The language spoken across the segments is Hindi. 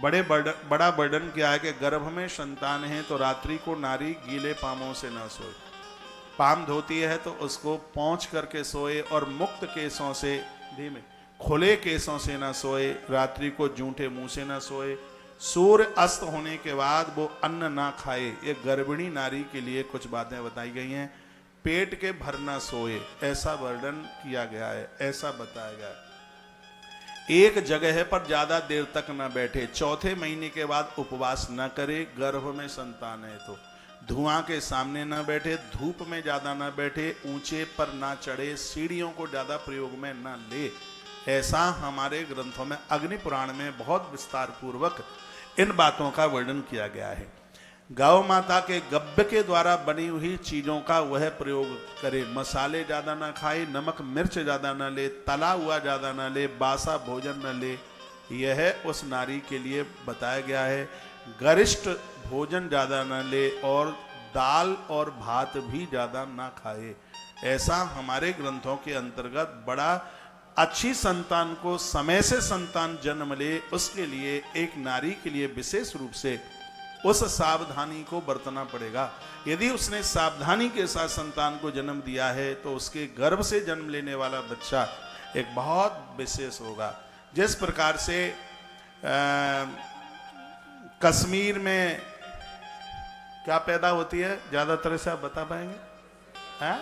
बड़ा बर्डन क्या है कि गर्भ में संतान है तो रात्रि को नारी गीले पामों से न सोए। पाम धोती है तो उसको पोंछ करके सोए और मुक्त केसों से, धीमे खुले केसों से न सोए। रात्रि को जूठे मुंह से न सोए। सूर्य अस्त होने के बाद वो अन्न ना खाए। ये गर्भिणी नारी के लिए कुछ बातें बताई गई हैं। पेट के भर ना सोए, ऐसा वर्णन किया गया है, ऐसा बताया गया है। एक जगह पर ज्यादा देर तक न बैठे। चौथे महीने के बाद उपवास न करे। गर्भ में संतान है तो धुआं के सामने न बैठे। धूप में ज्यादा न बैठे। ऊंचे पर ना चढ़े। सीढ़ियों को ज्यादा प्रयोग में न ले। ऐसा हमारे ग्रंथों में अग्नि पुराण में बहुत विस्तार पूर्वक इन बातों का वर्णन किया गया है। गौ माता के गब्य के द्वारा बनी हुई चीजों का वह प्रयोग करे। मसाले ज्यादा ना खाए। नमक मिर्च ज्यादा ना ले। तला हुआ ज्यादा ना ले। बासा भोजन न ले। यह उस नारी के लिए बताया गया है। गरिष्ठ भोजन ज्यादा ना ले और दाल और भात भी ज्यादा ना खाए। ऐसा हमारे ग्रंथों के अंतर्गत बड़ा अच्छी संतान को समय से संतान जन्म ले, उसके लिए एक नारी के लिए विशेष रूप से उस सावधानी को बरतना पड़ेगा। यदि उसने सावधानी के साथ संतान को जन्म दिया है तो उसके गर्भ से जन्म लेने वाला बच्चा एक बहुत विशेष होगा। जिस प्रकार से कश्मीर में क्या पैदा होती है ज्यादातर से आप बता पाएंगे? हाँ?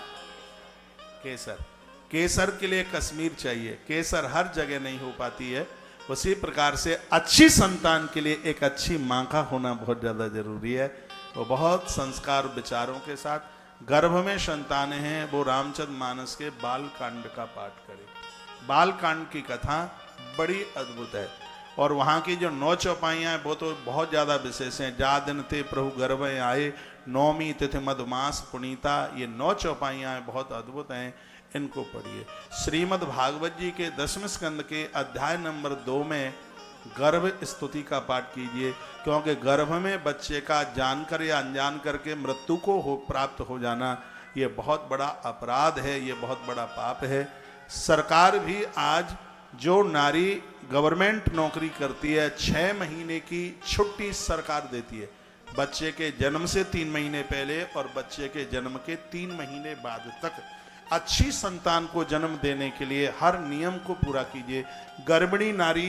केसर। केसर के लिए कश्मीर चाहिए। केसर हर जगह नहीं हो पाती है। उसी प्रकार से अच्छी संतान के लिए एक अच्छी मां का होना बहुत ज्यादा जरूरी है। वो बहुत संस्कार विचारों के साथ गर्भ में संतान है वो रामचंद्र मानस के बाल कांड का पाठ करे। बाल कांड की कथा बड़ी अद्भुत है और वहाँ की जो 9 चौपाइयाँ हैं वो तो बहुत ज़्यादा विशेष हैं। जा दिन ते प्रभु गर्भ आए, नौमी तिथि मधुमास पुनीता, ये 9 चौपाइयाँ बहुत अद्भुत हैं। इनको पढ़िए। श्रीमद् भागवत जी के 10वें स्कंद के अध्याय नंबर 2 में गर्भ स्तुति का पाठ कीजिए, क्योंकि गर्भ में बच्चे का जानकर या अनजान करके मृत्यु को प्राप्त हो जाना ये बहुत बड़ा अपराध है, ये बहुत बड़ा पाप है। सरकार भी आज जो नारी गवर्नमेंट नौकरी करती है 6 महीने की छुट्टी सरकार देती है, बच्चे के जन्म से 3 महीने पहले और बच्चे के जन्म के 3 महीने बाद तक अच्छी संतान को जन्म देने के लिए हर नियम को पूरा कीजिए। गर्भिणी नारी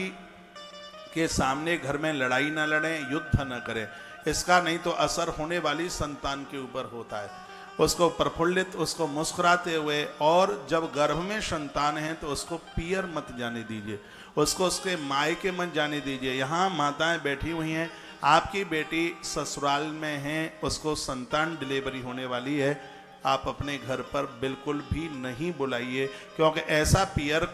के सामने घर में लड़ाई ना लड़ें, युद्ध न करें। इसका नहीं तो असर होने वाली संतान के ऊपर होता है। उसको प्रफुल्लित, उसको मुस्कुराते हुए, और जब गर्भ में संतान है तो उसको पियर मत जाने दीजिए, उसको उसके मायके मत जाने दीजिए। यहाँ माताएं बैठी हुई हैं, आपकी बेटी ससुराल में है, उसको संतान डिलीवरी होने वाली है, आप अपने घर पर बिल्कुल भी नहीं बुलाइए, क्योंकि ऐसा पियर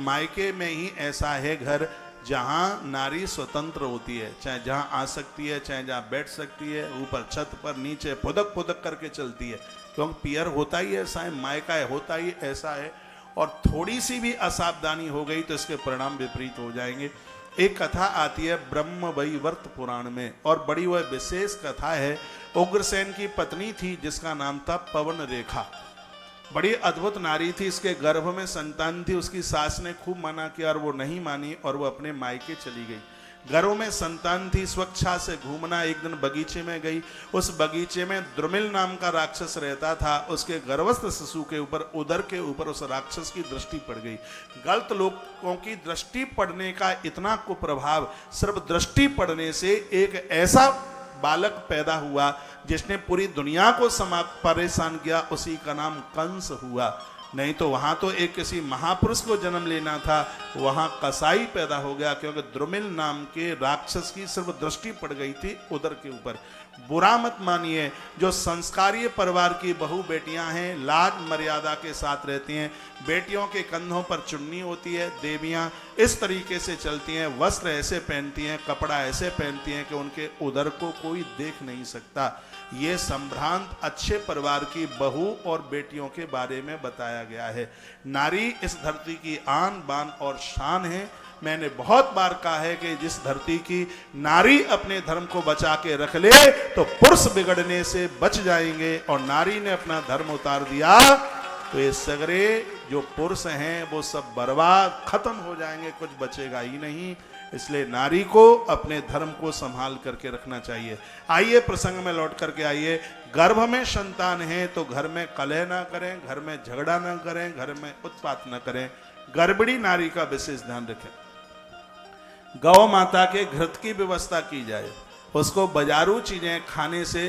मायके में ही ऐसा है घर जहाँ नारी स्वतंत्र होती है, चाहे जहाँ आ सकती है, चाहे जहाँ बैठ सकती है, ऊपर छत पर नीचे फुदक फुदक करके चलती है, क्योंकि पियर होता ही ऐसा है, मायका होता ही ऐसा है। और थोड़ी सी भी असावधानी हो गई तो इसके परिणाम विपरीत हो जाएंगे। एक कथा आती है ब्रह्म वैवर्त पुराण में, और बड़ी वह विशेष कथा है। उग्रसेन की पत्नी थी जिसका नाम था पवन रेखा, बड़ी अद्भुत नारी थी, इसके गर्भ में संतान थी। उसकी सास ने खूब मना किया और वो नहीं मानी और वो अपने मायके चली गई। गर्भ में संतान थी, स्वेच्छा से घूमना। एक दिन बगीचे में गई, उस बगीचे में द्रुमिल नाम का राक्षस रहता था। उसके गर्भस्थ शिशु के ऊपर, उदर के ऊपर उस राक्षस की दृष्टि पड़ गई। गलत लोगों की दृष्टि पड़ने का इतना कुप्रभाव, सिर्फ दृष्टि पड़ने से एक ऐसा बालक पैदा हुआ जिसने पूरी दुनिया को परेशान किया, उसी का नाम कंस हुआ। नहीं तो वहां तो एक किसी महापुरुष को जन्म लेना था, वहां कसाई पैदा हो गया, क्योंकि द्रुमिल नाम के राक्षस की सिर्फ दृष्टि पड़ गई थी उदर के ऊपर। बुरा मत मानिए, जो संस्कारीय परिवार की बहू बेटियां हैं, लाज मर्यादा के साथ रहती हैं, बेटियों के कंधों पर चुन्नी होती है, देवियां इस तरीके से चलती हैं, वस्त्र ऐसे पहनती हैं, कपड़ा ऐसे पहनती हैं कि उनके उदर को कोई देख नहीं सकता। ये संभ्रांत अच्छे परिवार की बहू और बेटियों के बारे में बताया गया है। नारी इस धरती की आन बान और शान है। मैंने बहुत बार कहा है कि जिस धरती की नारी अपने धर्म को बचा के रख ले तो पुरुष बिगड़ने से बच जाएंगे, और नारी ने अपना धर्म उतार दिया तो ये सगरे जो पुरुष हैं वो सब बर्बाद खत्म हो जाएंगे, कुछ बचेगा ही नहीं। इसलिए नारी को अपने धर्म को संभाल करके रखना चाहिए। आइए प्रसंग में लौट करके आइए। गर्भ में संतान है तो घर में कलह ना करें, घर में झगड़ा ना करें, घर में उत्पात ना करें। गर्भिणी नारी का विशेष ध्यान रखें। गौ माता के घृत की व्यवस्था की जाए, उसको बाजारू चीजें खाने से